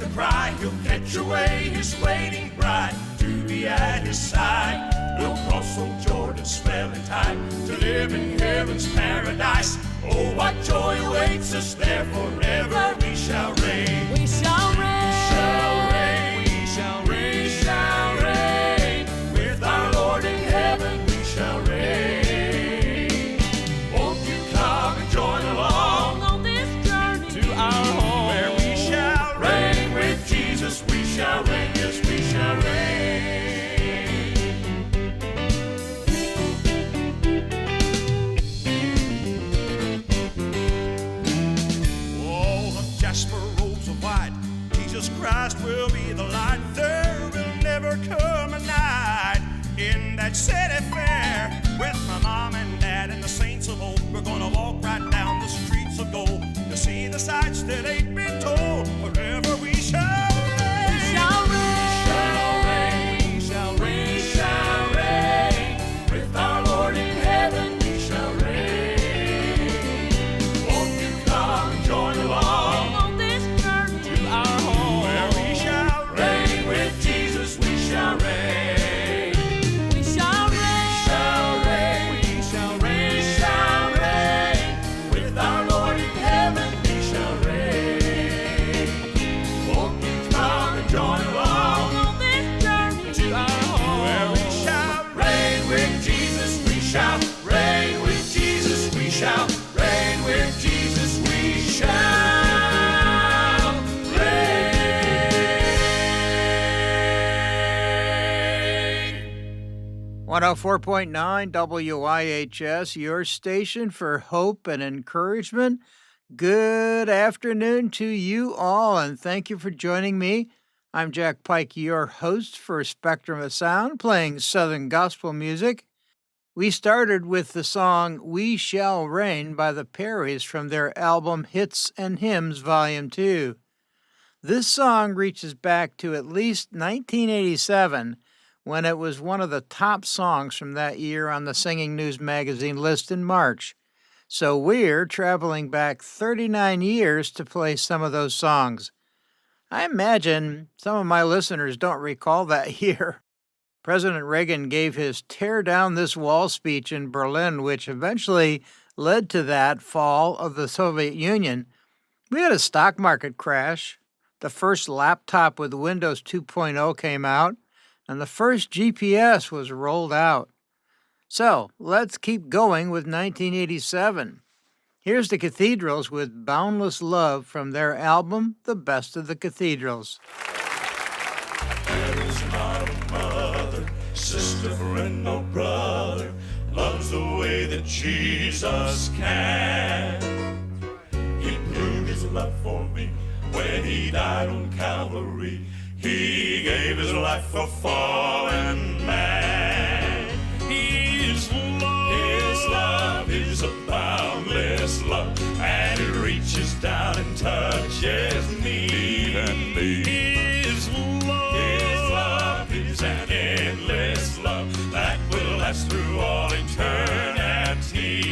the cry. He'll catch away his waiting bride to be at his side. We'll cross old Jordan's swelling tide to live in heaven's paradise. Oh, what joy awaits us there, forever we shall reign. We shall reign. We shall reign. We shall reign. We shall reign. With our Lord in heaven we shall reign. Won't you come and join along On this journey to our home, where we shall reign with Jesus? We shall reign, yes, we shall reign. Oh, the jasper robes of white, Jesus Christ will be the light. There will never come a night in that city fair. With my mom and dad and the saints of old, we're gonna walk right down the streets of gold to see the sights that ain't been told. Forever we shall reign. we shall We reign. shall reign. We shall reign. With our Lord in heaven we shall reign. Won't you come and join along On this journey to our home, where we shall reign with Jesus? We shall reign. we shall reign. Shall reign. We shall reign. We shall reign. With our Lord in heaven we shall reign. Won't you come and join along On this journey to our home, where we shall reign with Jesus? We shall reign with Jesus. We shall reign with Jesus. We shall reign. 104.9 WIHS, your station for hope and encouragement. Good afternoon to you all, and thank you for joining me. I'm Jack Pike, your host for Spectrum of Sound, playing Southern gospel music. We started with the song We Shall Reign by the Perrys from their album Hits and Hymns Volume 2. This song reaches back to at least 1987, when it was one of the top songs from that year on the Singing News magazine list in March. So we're traveling back 39 years to play some of those songs. I imagine some of my listeners don't recall that year. President Reagan gave his Tear Down This Wall speech in Berlin, which eventually led to that fall of the Soviet Union. We had a stock market crash. The first laptop with Windows 2.0 came out, and the first GPS was rolled out. So let's keep going with 1987. Here's the Cathedrals with Boundless Love from their album, The Best of the Cathedrals. There is not a mother, sister, friend, or brother loves the way that Jesus can. He proved his love for me when he died on Calvary. He gave his life for fallen man. His love is a boundless love, and it reaches down and touches me. His love is an endless love that will last through all eternity.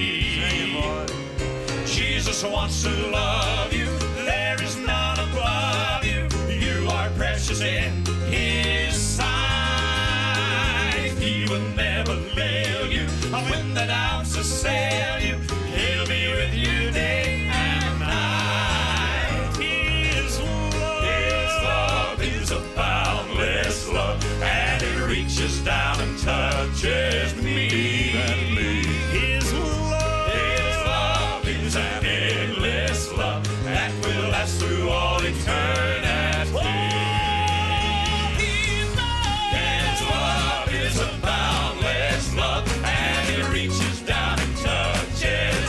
Jesus wants to love you. There is none above you. You are precious in his sight. He will never fail you when the doubts assail you. He'll be with you day and night. His love is a boundless love, and it reaches down and touches me. His love is an endless love that will last through all eternity. His love is a boundless love, and it reaches down and touches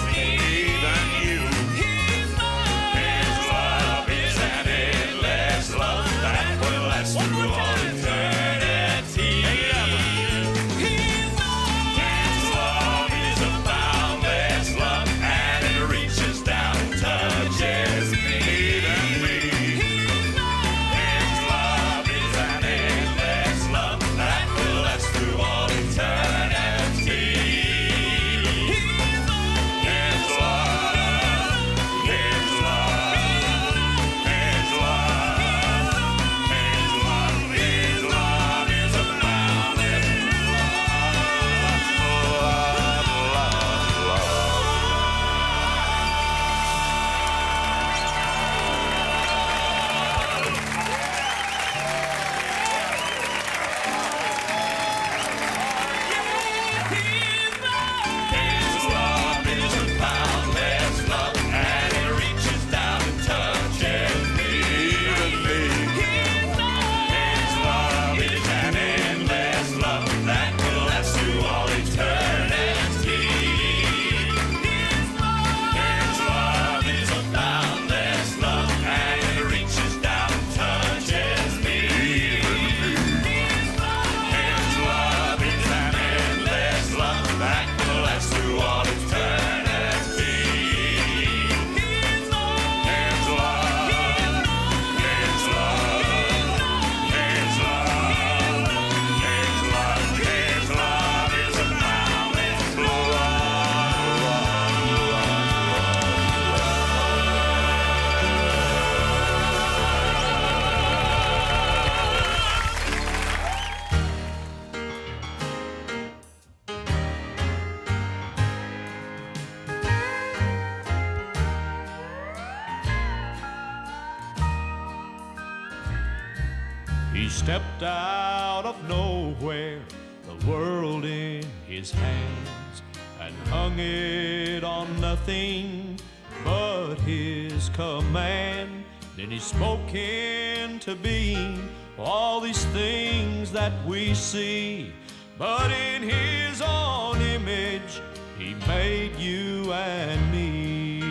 stepped out of nowhere, the world in his hands, and hung it on nothing but his command. Then he spoke into being all these things that we see, but in his own image he made you and me.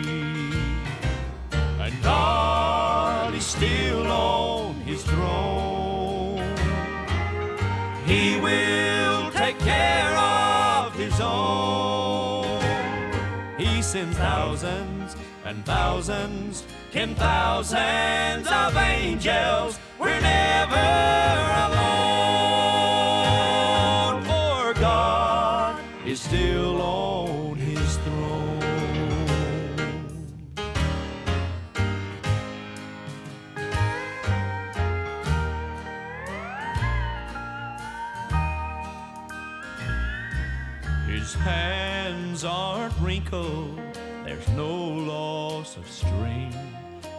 And God is still on his throne. He will take care of his own. He sends thousands and thousands, 10,000s of angels. We're never alone, for God is still on his throne. His hands aren't wrinkled, there's no loss of strength,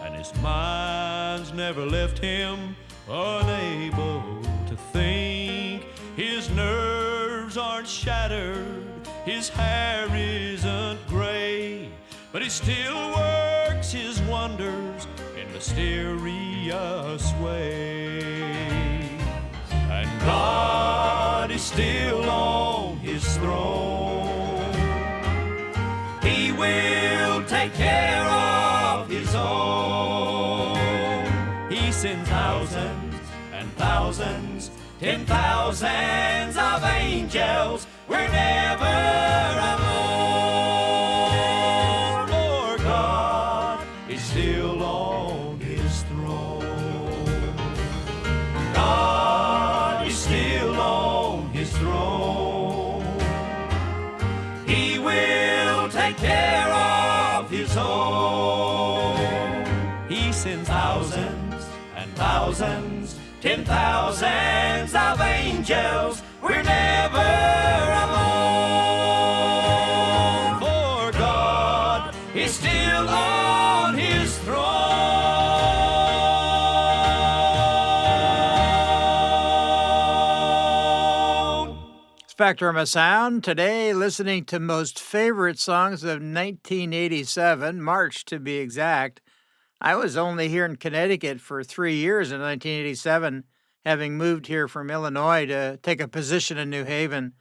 and his mind's never left him unable to think. His nerves aren't shattered, his hair isn't gray, but he still works his wonders in mysterious ways. And God is still on his throne. He will take care of his own. He sends thousands and thousands, 10,000s of angels. We're never alone, for God is still on his throne. God is still on his throne. He will take care of his own. He sends thousands and thousands, 10,000s of angels. We're never alone, for God is still on his throne. Spectrum of Sound today, listening to most favorite songs of 1987, March to be exact. I was only here in Connecticut for 3 years in 1987, having moved here from Illinois to take a position in New Haven.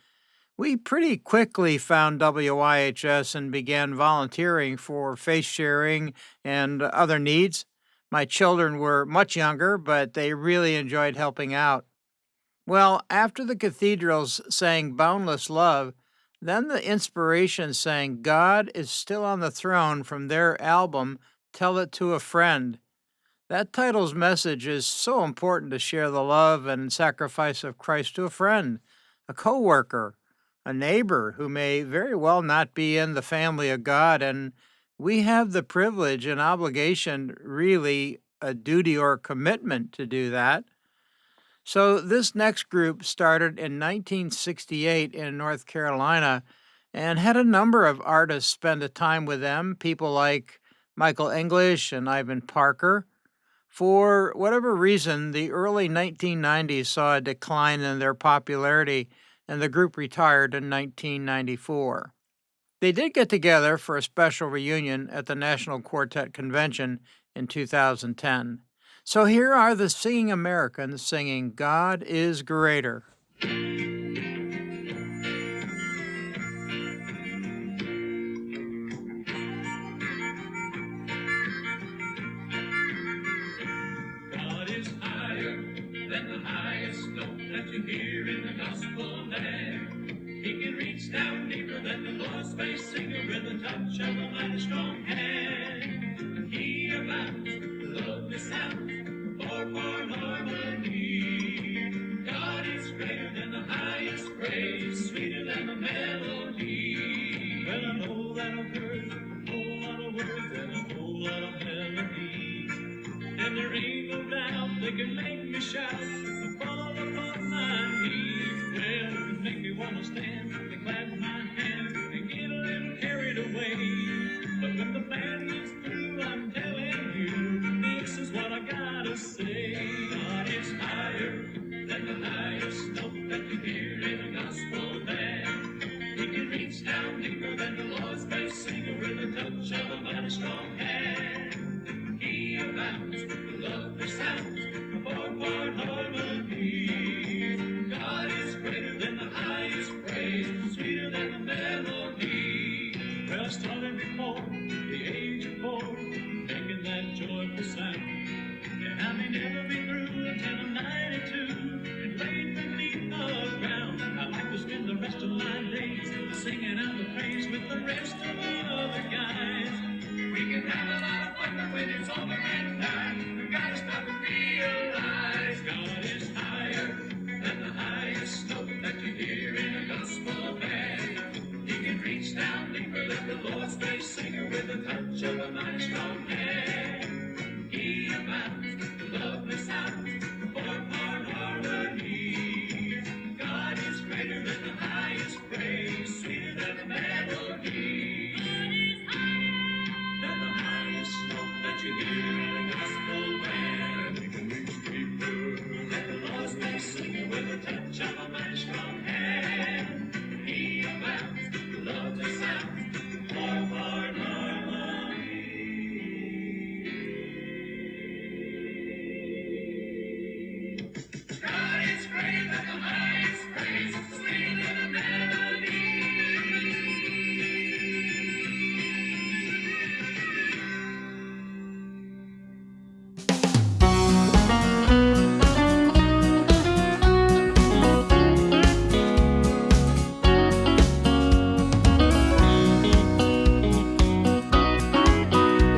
We pretty quickly found WIHS and began volunteering for face sharing and other needs. My children were much younger, but they really enjoyed helping out. Well, after the Cathedrals sang Boundless Love, then the Inspirations sang God is Still on the Throne from their album Tell It to a Friend. That title's message is so important to share the love and sacrifice of Christ to a friend, a coworker, a neighbor who may very well not be in the family of God, and we have the privilege and obligation, really a duty or commitment to do that. So this next group started in 1968 in North Carolina and had a number of artists spend a time with them, people like Michael English and Ivan Parker. For whatever reason, the early 1990s saw a decline in their popularity, and the group retired in 1994. They did get together for a special reunion at the National Quartet Convention in 2010. So here are the Singing Americans singing God is Greater. God is higher than the highest note that you hear in the gospel land. He can reach down deeper than the lowest bass singer in the touch of a mighty strong hand. He abounds with lovely sound for harmony. God is greater than the highest praise, sweeter than the melody. Well, I know that I've heard a whole lot of words and a whole lot of melodies, and there ain't no doubt they can make me shout and fall upon my knees. Well, it can make me want to stand and clap my hands and get a little carried away. But when the band reached down deeper than the Lord's grace, singer with a touch of a mighty strong hand. He abounds with lovely sounds, a four-part harmony. God is greater than the highest praise, sweeter than the melody. Well, started before the age of 4, making that joyful sound. And I may never be through until I'm 92 and laid beneath the ground. I like to spend the rest of my days singing out the praise with the rest of the other guys. We can have a lot of fun, but when it's over and done, we've got to stop and realize God is higher than the highest note that you hear in a gospel band. He can reach down deeper than the Lord's grace, singer with a touch of a mighty strong hand. He abounds with lovely sounds, four-part harmony. God is greater than the highest praise, sweeter than the melody. Than the highest note that you hear in a gospel band. He can reach deeper than the Lord's grace, singer with a touch of a mighty strong hand. He abounds with lovely sounds, four-part harmony. God is greater than the highest praise, sweeter than the melody.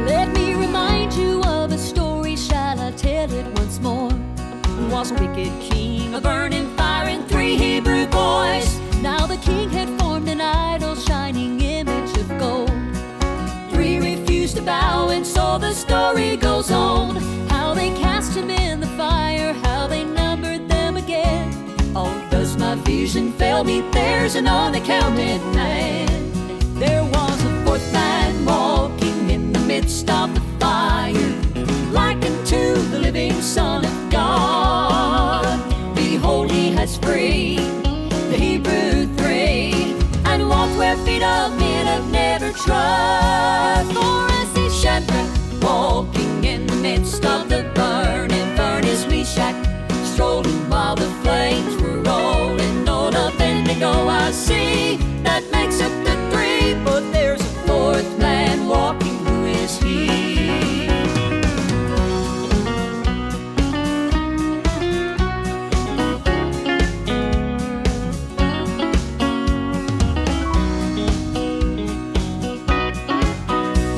Let me remind you of a story, shall I tell it once more? Was a wicked king, a burning fire, and 3 Hebrew boys. Now the king had formed an idol, shining image of gold. 3 refused to bow, and so the story goes on. How they cast him in the fire, how they numbered them again. Oh, does my vision fail me? There's an unaccounted man. There was a 4th man walking in the midst of the fire, like unto the living Son of God. Behold, he has freed the Hebrew 3 and walked where feet of men have never trod. For as he Shadrach, walking in the midst of the burning furnace, Meshach, strolling while the flames were rolling. Old Abednego I see, that makes up the 3, but there's a 4th man walking. Who is he?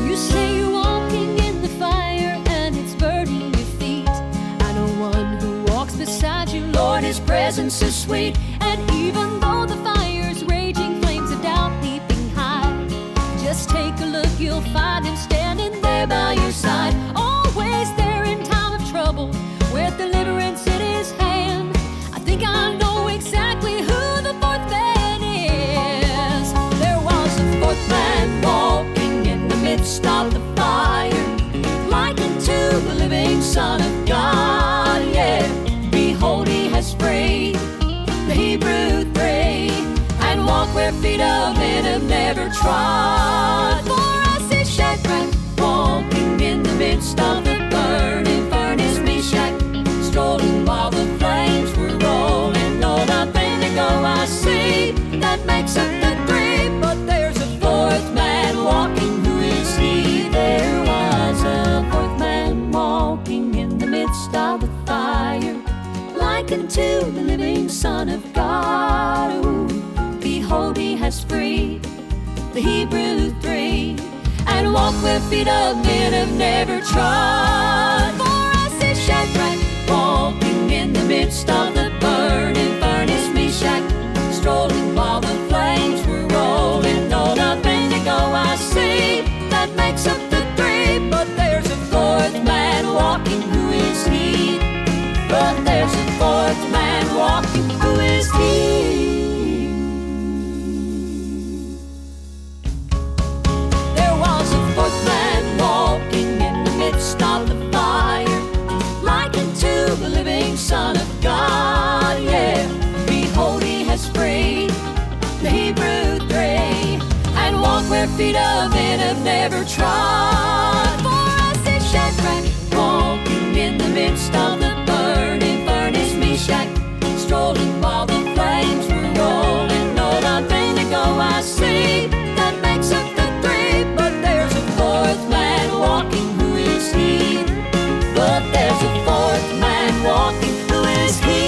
You say you're walking in the fire and it's burning your feet. I know one who walks beside you, Lord, his presence is sweet. And even though the fire's raging, flames of doubt leaping high, just take a look, you'll find him standing there by your side. Always there in time of trouble, with deliverance in his hand. I think I know exactly who the 4th man is. There was a 4th man walking in the midst of the fire, like unto the living Son of God. Yeah, behold, he has freed the Hebrew 3 and walked where feet of men have never trod. For I see Shadrach walking in the midst of the burning furnace, Meshach, strolling while the flames were rolling. Old Abednego I see, that makes up the 3, but there's a 4th man walking. Who is he? There was a 4th man walking in the midst of the fire, like unto the living Son of God. Ooh, behold, he has freed the Hebrew 3 and walked where feet of men have never trod. For I see Shadrach walking in the midst of the burning furnace, Meshach, strolling while the flames were rolling. Old Abednego I see, that makes up the 3, but there's a 4th man walking. Who is he? But there's a 4th man walking. Who is he? There was a 4th man walking in the midst of the fire, like unto the living Son of God. Yeah, behold, he has freed the Hebrew 3 bare feet of men have never trod. For us it's Shadrach, walking in the midst of the burning furnace, Meshach, strolling while the flames were rolling. No, Abednego I see, that makes up the three, but there's a fourth man walking, who is he? But there's a fourth man walking, who is he?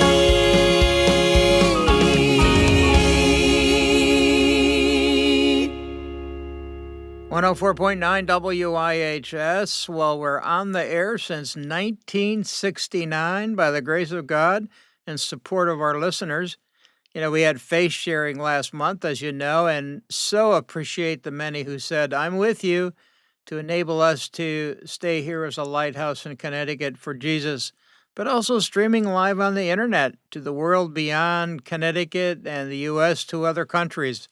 104.9 WIHS. Well, we're on the air since 1969 by the grace of God and support of our listeners. You know, we had faith sharing last month, as you know, and so appreciate the many who said, I'm with you, to enable us to stay here as a lighthouse in Connecticut for Jesus, but also streaming live on the internet to the world beyond Connecticut and the U.S. to other countries.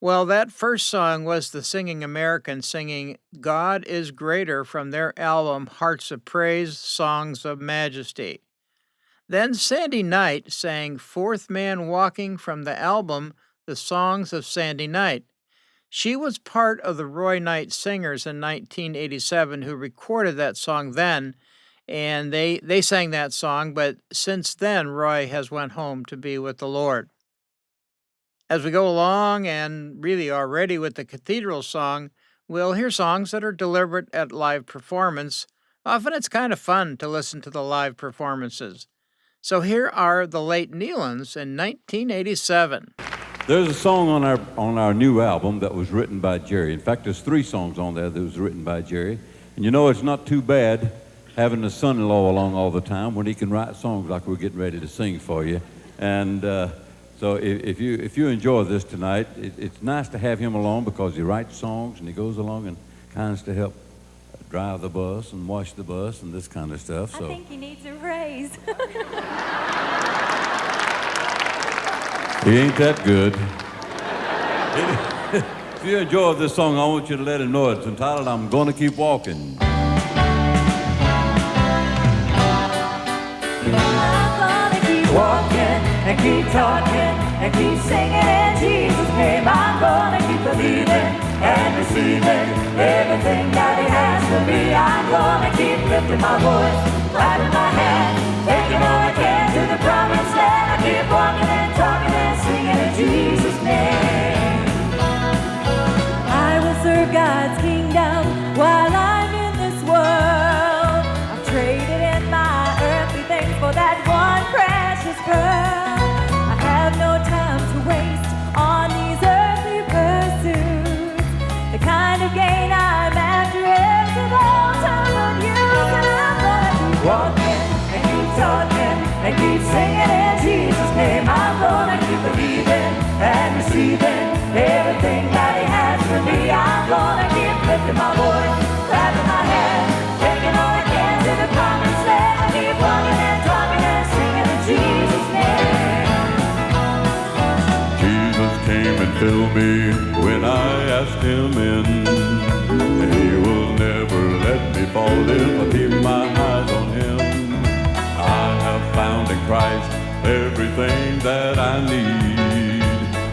Well, that first song was the Singing Americans singing God is Greater from their album Hearts of Praise, Songs of Majesty. Then Sandy Knight sang Fourth Man Walking from the album The Songs of Sandy Knight. She was part of the Roy Knight Singers in 1987 who recorded that song then, and they sang that song, but since then Roy has went home to be with the Lord. As we go along, and really already with the Cathedral song, we'll hear songs that are delivered at live performance. Often it's kind of fun to listen to the live performances. So here are the late NELONS in 1987. There's a song on our new album that was written by Jerry. In fact, there's 3 songs on there that was written by Jerry. And you know, it's not too bad having a son-in-law along all the time when he can write songs like we're getting ready to sing for you. And so if you enjoy this tonight, it's nice to have him along because he writes songs and he goes along and kinds to help drive the bus and wash the bus and this kind of stuff. So I think he needs a raise. he ain't that good. If you enjoy this song, I want you to let him know it's entitled I'm Gonna Keep Walking. Walking and keep talking and keep singing in Jesus' name. I'm gonna keep believing and receiving everything that He has for me. I'm gonna keep lifting my voice, clapping my hands, taking all I can to the promised land. I keep walking and talking and singing in Jesus' name. I will serve God's kingdom while I'm in this world. I've traded in my earthly things for that one precious pearl. I have no time to waste on these earthly pursuits. The kind of gain I'm after is of all time unused. And I'm gonna keep walking and keep talking and keep singing in Jesus' name. I'm gonna keep believing and receiving everything that He has for me. I'm gonna keep lifting my voice, clapping my hands, taking all I can to the promised land. I keep walking and talking and singing in Jesus' name. Jesus came and filled me when I asked Him in. And He will never let me fall if I keep my eyes on Him. I have found in Christ everything that I need.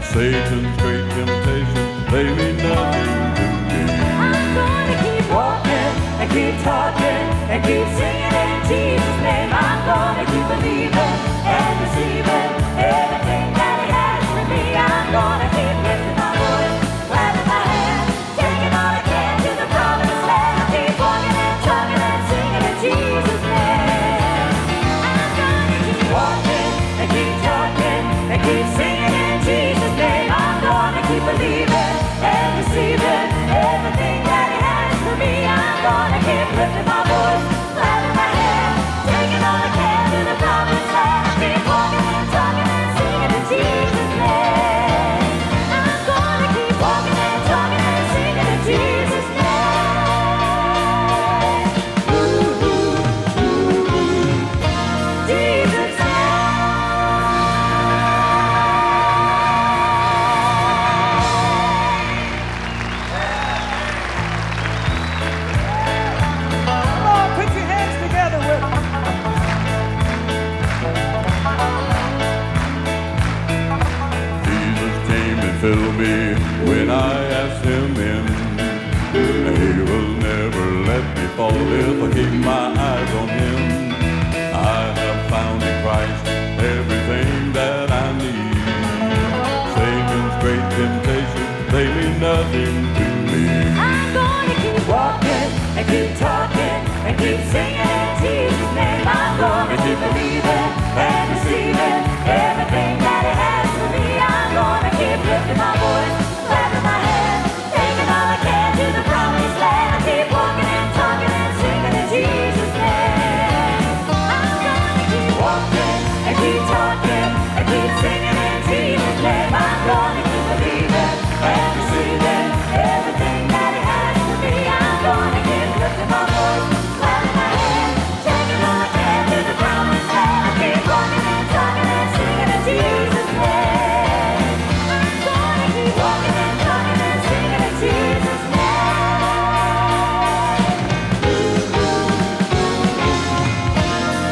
Satan's great temptations, they mean nothing to me. I'm gonna keep walking and keep talking and keep singing in Jesus' name. I'm gonna keep believing and receiving everything that He has for me. I'm gonna keep lifting my voice, clapping my hands, taking all I can to the promised land. I keep walking and talking and singing in Jesus' name. I'm gonna keep walking and keep talking and keep singing in Jesus' name. I'm gonna keep believing and receiving everything that He has for me. I'm gonna keep lifting my voice, clapping my hands, taking all I can to the promised land. I keep walking when I ask him in. He will never let me fall if I keep my eyes on him. I have found in Christ everything that I need. Satan's great temptation, they mean nothing to me. I'm gonna keep walking and keep talking and keep singing in Jesus' name. I'm gonna keep believing and receiving everything that He has for me. I'm gonna keep lifting my voice, clapping my hands, taking all I can to the promised land. I keep walking and talking and singing in Jesus' name. I'm gonna keep walking and keep talking and keep singing in Jesus' name. I'm gonna keep believing and receiving everything that He has for me. I'm gonna keep lifting my voice, clapping my hands, taking all I can to the promised land. I keep walking and talking and singing in Jesus' name. I'm gonna keep walking and talking and singing in Jesus' name.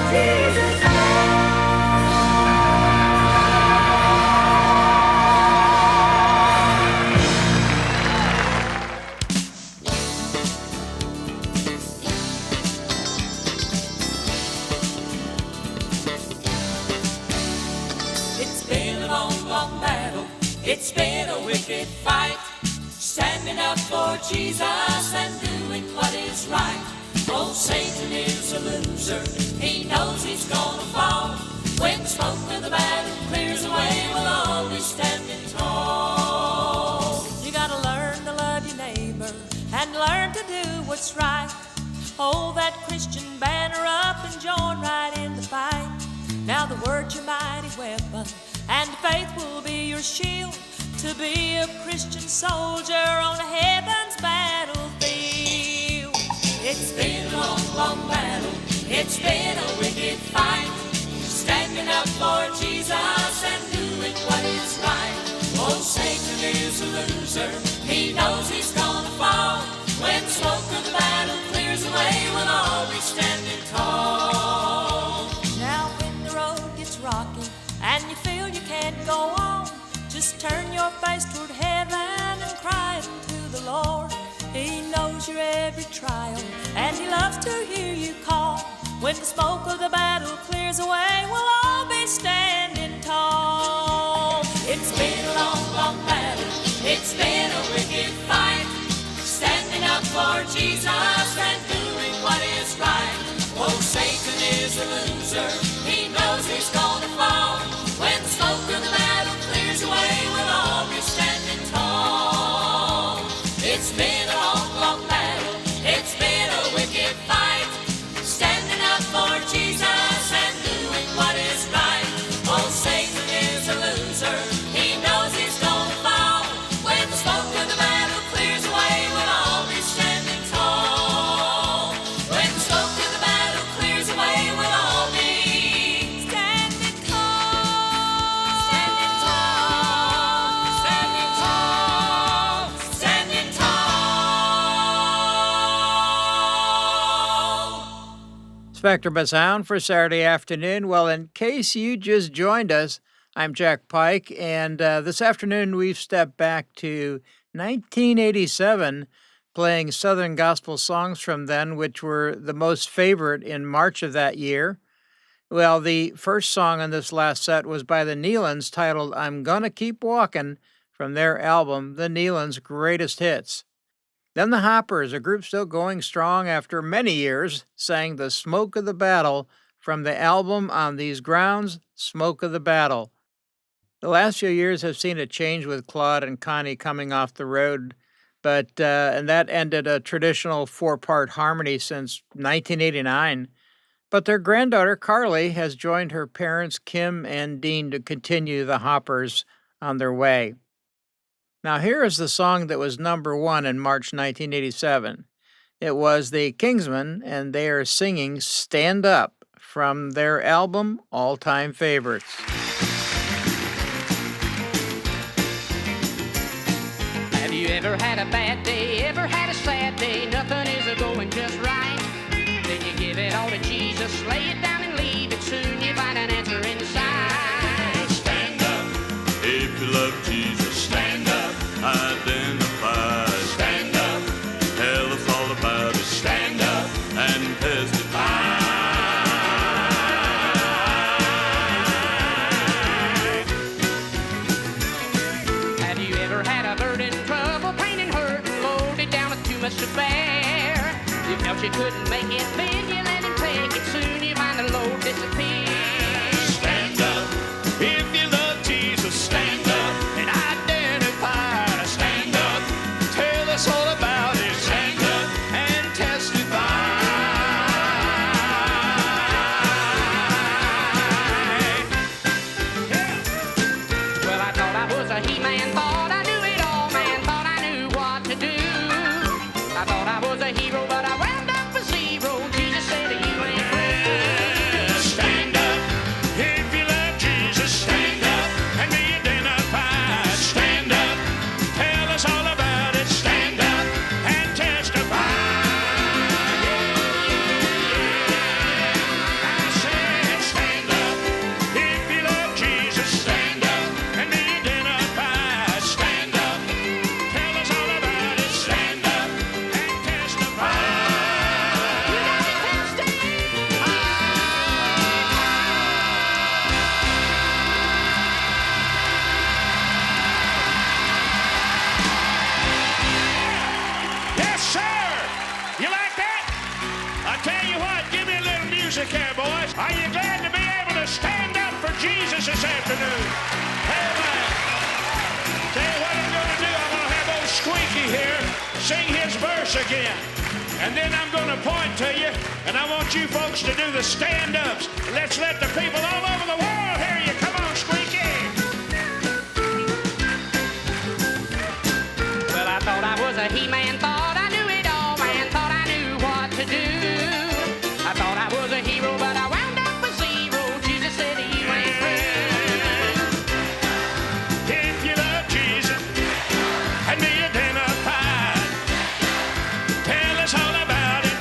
Jesus' name. It's been a long, long battle. It's been a wicked fight. Standing up for Jesus and doing what is right. Oh, Satan is a loser. He knows he's gonna fall. When the smoke of the battle clears away, we'll all be standing tall. You gotta learn to love your neighbor and learn to do what's right. Hold that Christian banner up and join right in the fight. Now the word's your mighty weapon and faith will be your shield to be a Christian soldier on heaven's battlefield. It's been a long, long battle. It's been a wicked fight. Standing up for Jesus and doing what is right. Oh, Satan is a loser. He knows he's gonna fall. When the smoke of the battle clears away, we'll all be standing tall. Now when the road gets rocky and you feel you can't go on, just turn your face toward heaven and cry unto the Lord. He knows your every trial and He loves to hear you call. When the smoke of the battle clears away, we'll all be standing tall. It's been a long, long battle. It's been a wicked fight. Standing up for Jesus and doing what is right. Oh, Satan is a loser. He knows he's gonna fall. When the smoke of the battle clears away, we'll all be standing tall. It's been a long, long battle. It's been a wicked fight. Standing up for Jesus and doing what is right. Oh, Satan is a loser. He knows he's gonna fall. When the smoke of the battle clears away, we'll all be standing tall. When the smoke of the battle clears away, we'll all be Standing tall. standing tall. Standing tall. Standing tall. Spectrum of Sound for Saturday afternoon. Well, in case you just joined us, I'm Jack Pike, and this afternoon we've stepped back to 1987, playing Southern gospel songs from then, which were the most favorite in March of that year. Well, the first song on this last set was by the NELONS, titled I'm Gonna Keep Walkin', from their album, The NELONS' Greatest Hits. Then the Hoppers, a group still going strong after many years, sang The Smoke of the Battle from the album On These Grounds, Smoke of the Battle. The last few years have seen a change with Claude and Connie coming off the road, and that ended a traditional four-part harmony since 1989. But their granddaughter, Carly, has joined her parents, Kim and Dean, to continue the Hoppers on their way. Now, here is the song that was number one in March 1987. It was the KINGSMEN, and they are singing Stand Up from their album All Time Favorites. Have you ever had a bad day, ever had a sad day, nothing is going just right? Then you give it all to Jesus, lay it down and leave it, soon you find an answer inside. Stand up, if you love Jesus, stand up. I ever had a burden, trouble, pain, and hurt, and loaded down with too much to bear? You felt you couldn't make it, then you let him take it. Soon you find the load disappear. Stand up if you love Jesus. Stand up and identify. Stand up, tell us all about it. Stand up and testify. Well, I thought I was a he-man, thought I knew it all, man, thought I knew what to do. I thought I was a hero, but I wound up a zero. Jesus said you ain't through. Stand up if you love Jesus. Stand up and be identified. Stand up, tell us all about it. Stand up and testify. I said stand up if you love Jesus. Stand up and be identified. Stand up, tell us all about it. Stand up and testify. Yes, sir! You like that? I tell you what, give me a little music here, boys. Are you glad to be able to stand up for Jesus this afternoon? Amen. Tell you what I'm going to do. I'm going to have old Squeaky here sing his verse again. And then I'm going to point to you, and I want you folks to do the stand-ups. Let's let the people all over the world hear you. Come on, Squeaky. Well, I thought I was a he-man, thought I knew it all, man, thought I knew what to do. I thought I was a hero, but I wound up a zero. Jesus said you ain't through. If you love Jesus and be identified, tell us all about it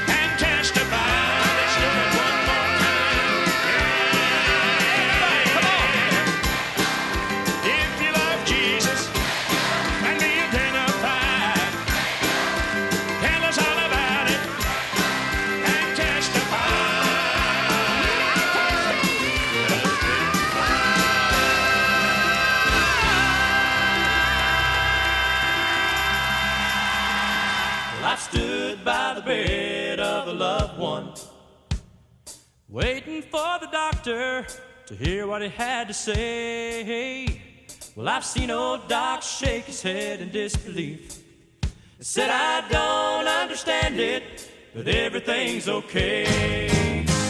and testify. Let's do it one more time. Everybody, come on. If you love Jesus and be identified, tell us all about it and testify. Well, I stood by the bed of a loved one, waiting for the doctor to hear what he had to say. Well, I've seen old Doc shake his head in disbelief and said, I don't understand it, but everything's okay.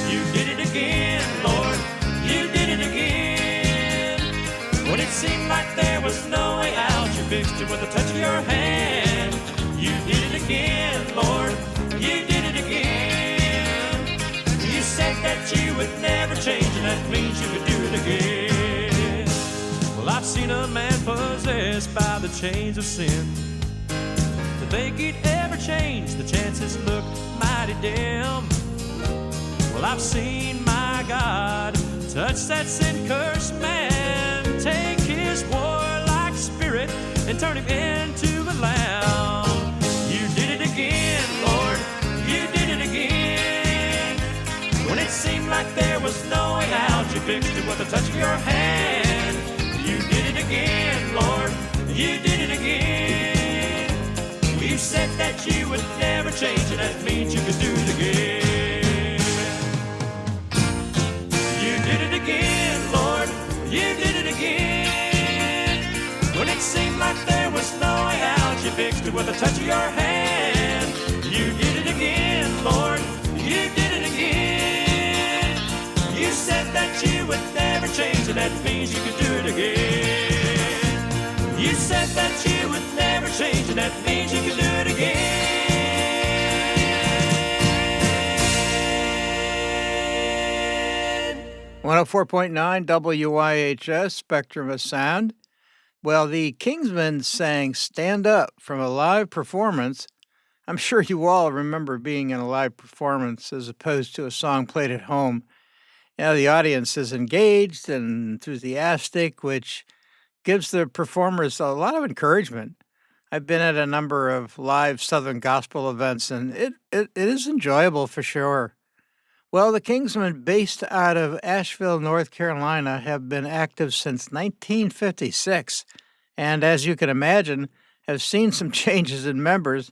You did it again, Lord, you did it again. When it seemed like there was no way out, you fixed it with a touch of your hand. You did it again, Lord, you did it again. You said that you would never change, and that means you could do it again. Well, I've seen a man possessed by the chains of sin. To think he'd ever change, the chances look mighty dim. Well, I've seen my God touch that sin-cursed man, take his warlike spirit and turn him into a lamb. You did it again, Lord, you did it again. When it seemed like there was no way out, you fixed it with a touch of your hand. You did it again, Lord, you did it again. You said that you would never change, and that means you could do it again. You did it again, Lord, you did it again. When it seemed like there was no way out, you fixed it with a touch of your hand. You did it again, Lord, you did it again. You said that you would never change, and that means you could do it again. You said that you would never change, and that means you could do it again. 104.9 WIHS, Spectrum of Sound. Well, the Kingsmen sang Stand Up from a live performance. I'm sure you all remember being in a live performance as opposed to a song played at home. You know, the audience is engaged and enthusiastic, which gives the performers a lot of encouragement. I've been at a number of live Southern gospel events, and it is enjoyable for sure. Well, the Kingsmen, based out of Asheville, North Carolina, have been active since 1956, and as you can imagine, have seen some changes in members.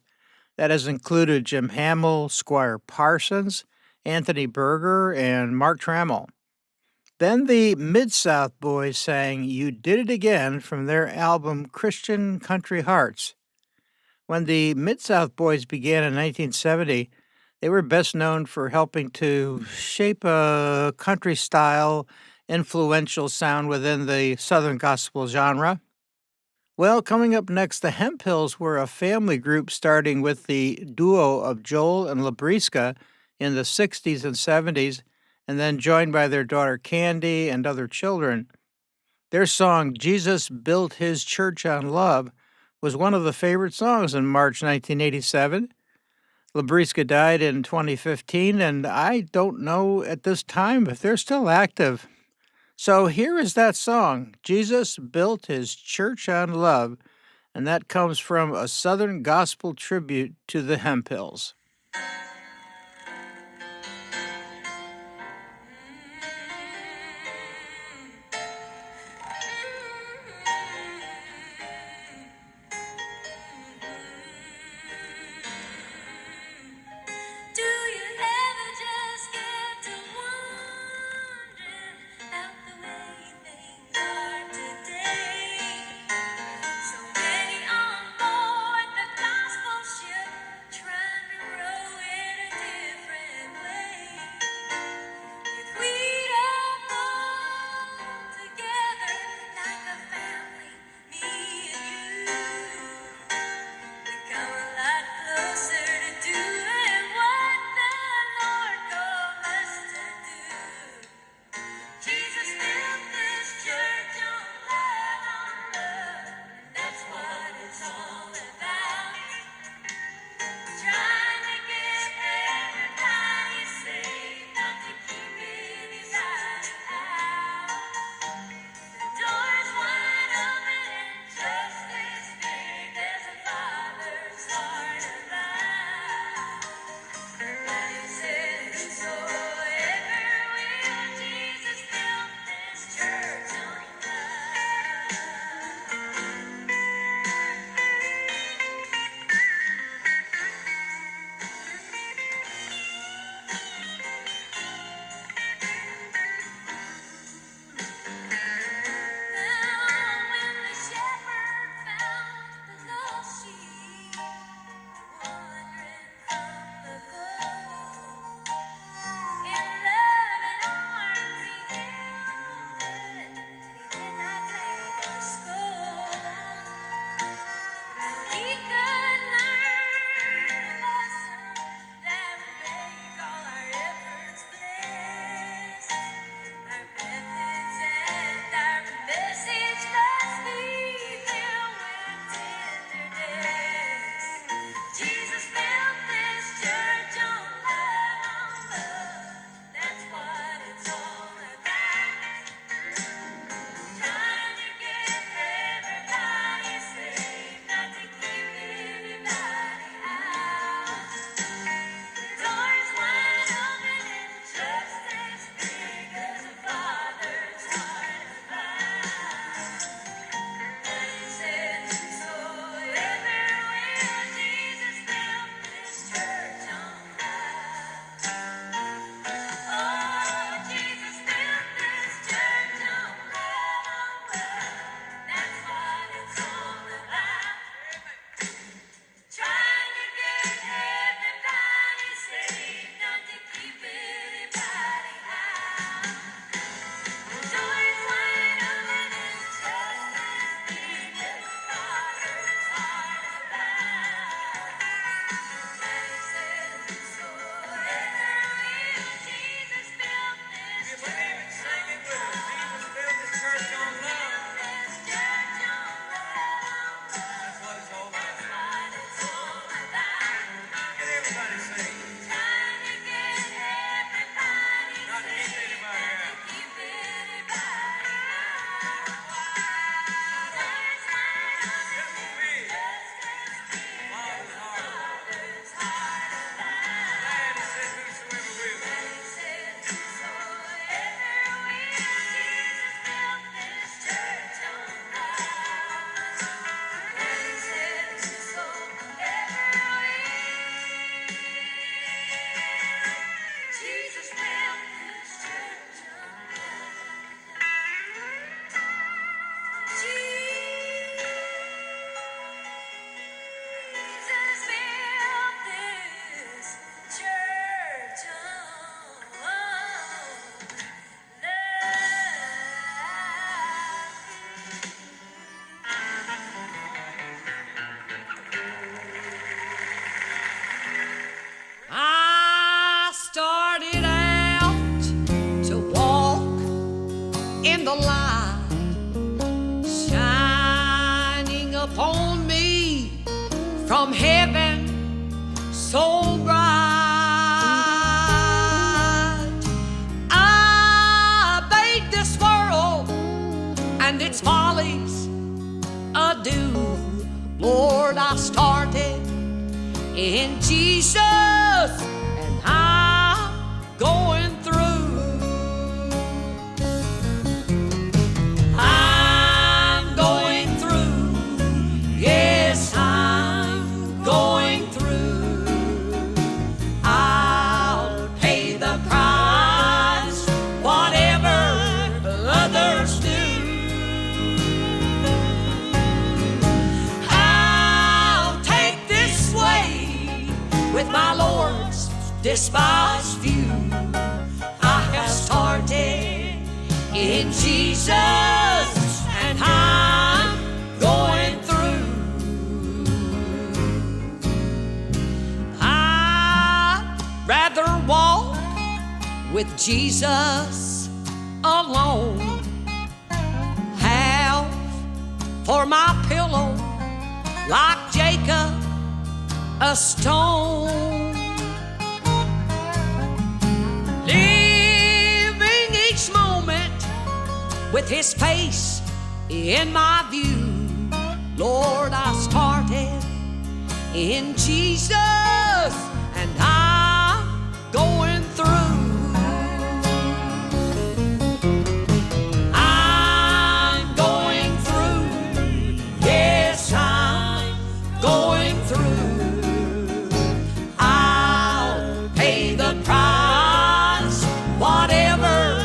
That has included Jim Hamill, Squire Parsons, Anthony Berger, and Mark Trammell. Then the Mid-South Boys sang You Did It Again from their album Christian Country Hearts. When the Mid-South Boys began in 1970, they were best known for helping to shape a country-style, influential sound within the Southern gospel genre. Well, coming up next, the HEMPHILLS were a family group starting with the duo of Joel and Labriska in the 60s and 70s, and then joined by their daughter Candy and other children. Their song, Jesus Built His Church on Love, was one of the favorite songs in March 1987. Labriska died in 2015, and I don't know at this time if they're still active. So here is that song, Jesus Built His Church on Love, and that comes from a Southern gospel tribute to the HEMPHILLS. So many on board the gospel ship trying to row upon me from heaven so bright. I bade this world and its follies adieu. Lord, I started in Jesus and I'm going through. I'm going through. Yes, I'm going through. I'll pay the price, whatever others do. I'll take this way with my Lord's despised view. I have started in Jesus and I'm going through. I'd rather walk with Jesus alone, have for my pillow like Jacob a stone, living each moment with his face in my view. Lord, I started in Jesus and I'm going through. I'm going through. Yes, I'm going through. I'll pay the price, whatever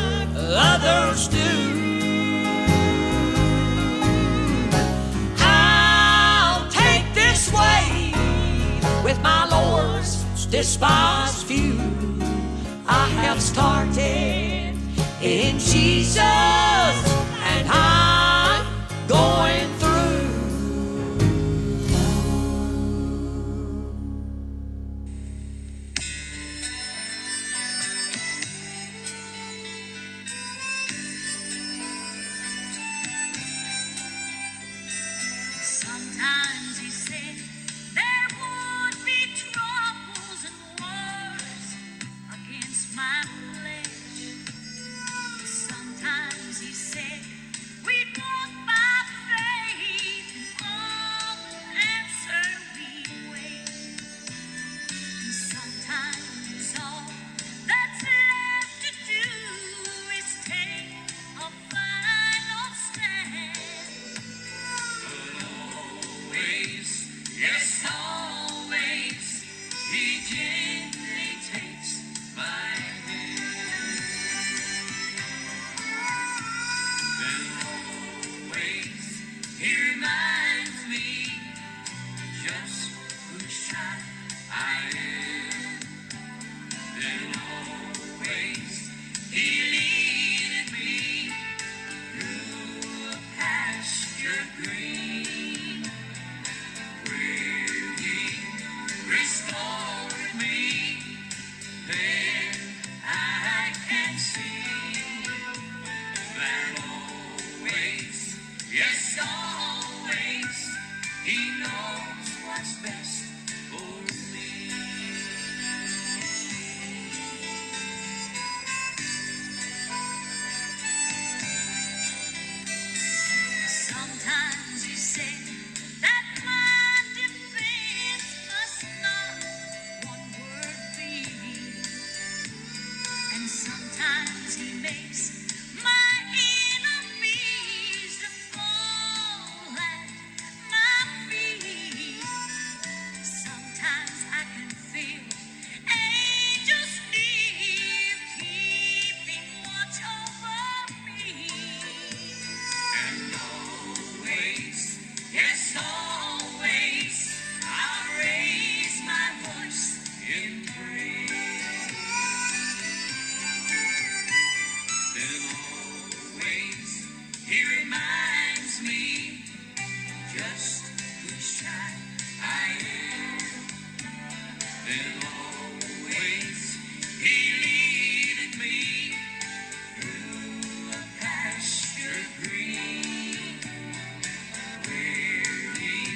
others do. I'll take this way with my Lord's despised view. I have started in Jesus and I'm going through. Sometimes he said there would be troubles and wars against my flesh. Sometimes he said we'd walk by faith and all the answer we wait. And sometimes all that's left to do is take a final stand. Always, yes, always, he gently takes my hand. Then always, he reminds me just whose child I am. Then always, he leaded me through a pasture green, where he restored me. Then I can see that always, yes, always, he knows what's best for me. Sometimes he said that my defense must not one word be. And sometimes he makes my enemies to fall at my feet. Sometimes I can feel angels near, keeping watch over me. And always, yes, always, I'll raise my voice in praise. Then always, he reminds me just whose child I am. Then always, he leaded me through a pasture green, where he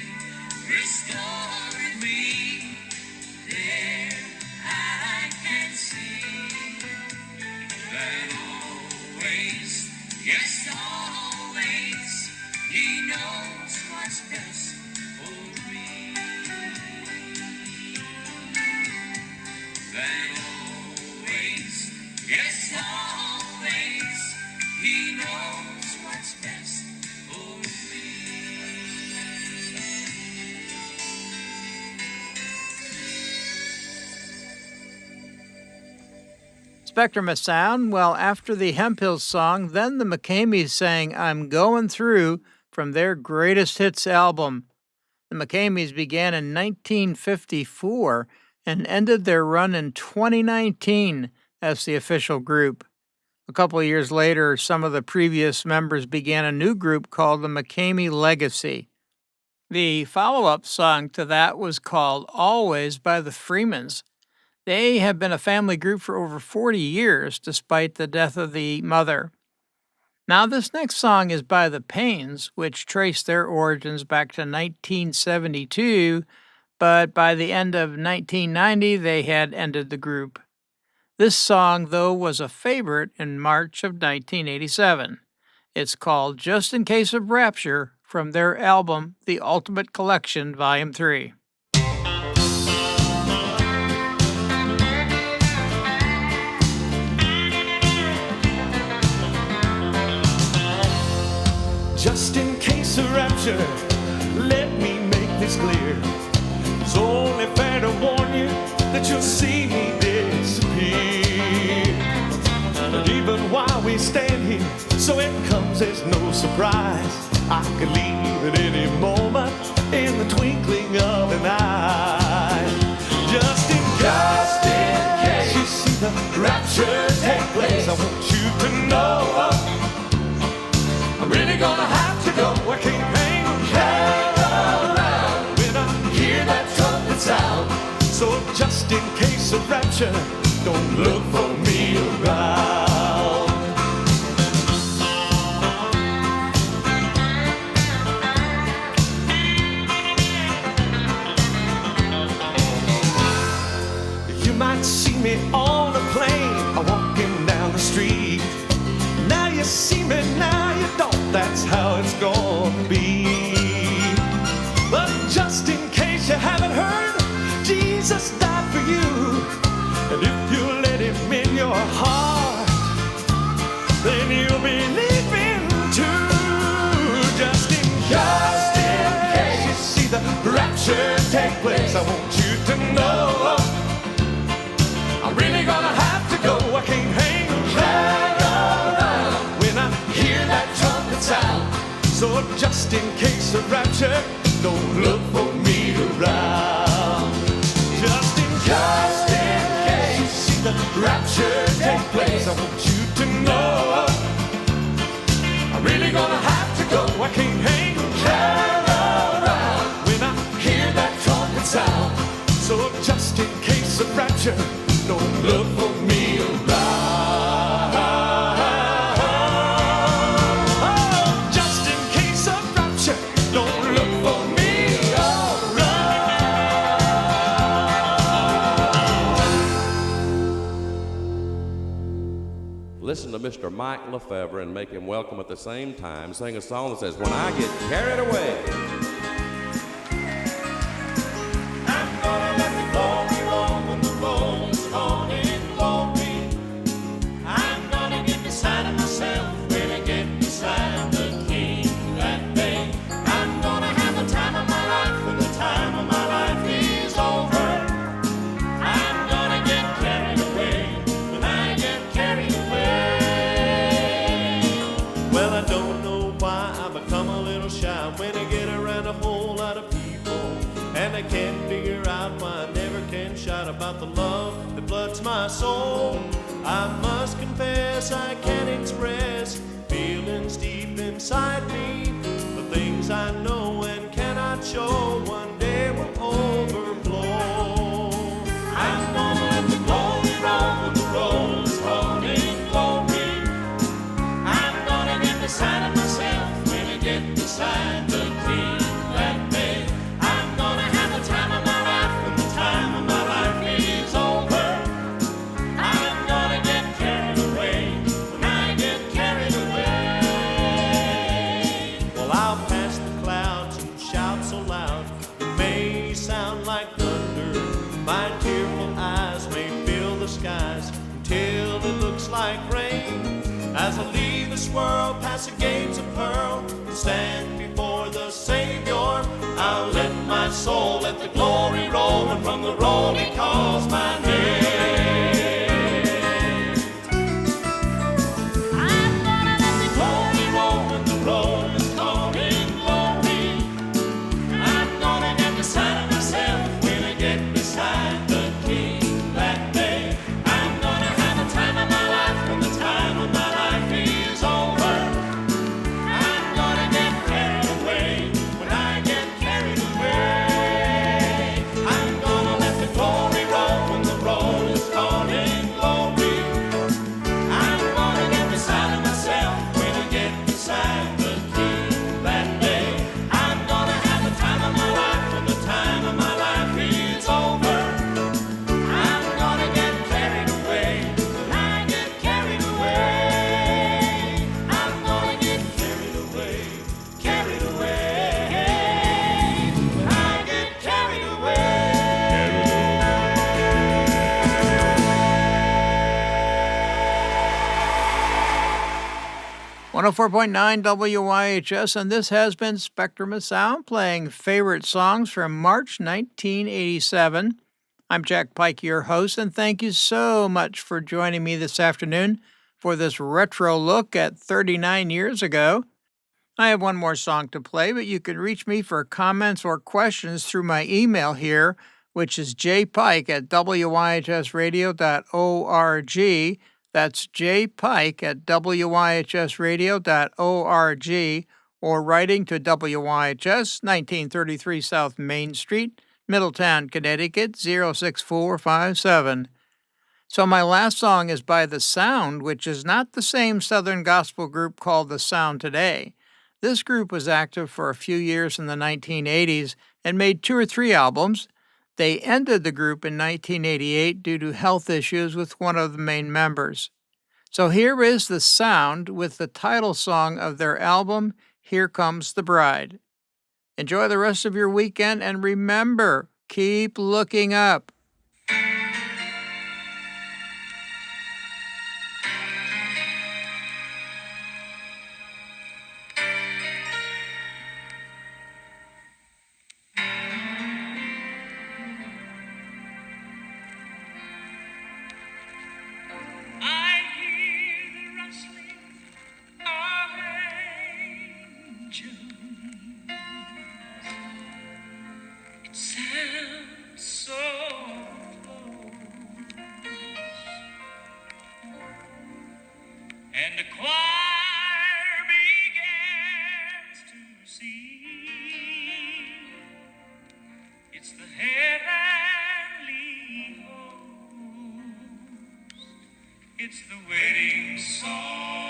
spectrum of sound. Well, after the HEMPHILLS song, then the MCKAMEYS sang I'm Going Through from their Greatest Hits album. The MCKAMEYS began in 1954 and ended their run in 2019 as the official group. A couple of years later, some of the previous members began a new group called the MCKAMEY Legacy. The follow-up song to that was called Always by the Freemans. They have been a family group for over 40 years, despite the death of the mother. Now, this next song is by the Pains, which trace their origins back to 1972, but by the end of 1990, they had ended the group. This song, though, was a favorite in March of 1987. It's called Just in Case of Rapture from their album, The Ultimate Collection, Volume 3. Just in case of rapture, let me make this clear. It's only fair to warn you that you'll see me disappear. But even while we stand here, so it comes as no surprise, I could leave at any moment in the twinkling of an eye. Just in case you see the rapture take place, I want you to know I'm really gonna have to go. I can't hang around when I hear that trumpet sound. So just in case of rapture, don't look for me around. You might see me on a plane or walking down the street. Now you see me, now you don't. That's how it's gonna be. But just in case you haven't heard, Jesus died for you. And if you let him in your heart, then you'll be leaving too. Just in case you see the rapture take place, I want you to know I'm really gonna have to go. I can't hang around when I hear that trumpet sound. So just in case of rapture, don't look for me around. Just in case you see the rapture take place, I want you to know I'm really gonna have to go. I can't hang around when I hear that trumpet sound. So just in case of rapture, don't look for me around. Listen to Mr. Mike Lefebvre and make him welcome at the same time. Sing a song that says, When I Get Carried Away. I'm gonna let the glory roll when the roll is on in glory. I'm gonna get beside of myself when I get beside the King that day. I'm gonna have the time of my life when the time of my life is over. I'm gonna get carried away when I get carried away. Well, I don't know why I become a little shy when I get around a whole lot of people, and I can't figure out why I never can shout about the love that floods my soul. I must confess I can't express feelings deep inside me. The things I know and cannot show one day will overflow. I'm gonna let the glory roll when the roll is rolling glory. I'm gonna get beside of myself when I get beside the King that day. I'm gonna have the time of my life when the time of my life is over. I'm gonna get carried away when I get carried away. Well, I'll pass the clouds and shout so loud it may sound like thunder. My tearful eyes may fill the skies until it looks like rain. As I leave this world past the gates of pearl and stand before the Savior, I'll let my soul let the glory roll, and from the roll he calls my name. 104.9 WYHS, and this has been Spectrum of Sound, playing favorite songs from March 1987. I'm Jack Pike, your host, and thank you so much for joining me this afternoon for this retro look at 39 years ago. I have one more song to play, but you can reach me for comments or questions through my email here, which is jpike@wyhsradio.org. That's jpike@wyhsradio.org, or writing to WYHS, 1933 South Main Street, Middletown, Connecticut, 06457. So my last song is by The Sound, which is not the same Southern gospel group called The Sound today. This group was active for a few years in the 1980s and made 2 or 3 albums. They ended the group in 1988 due to health issues with one of the main members. So here is The Sound with the title song of their album, Here Comes the Bride. Enjoy the rest of your weekend, and remember, keep looking up. And the choir begins to sing. It's the heavenly host. It's the wedding song.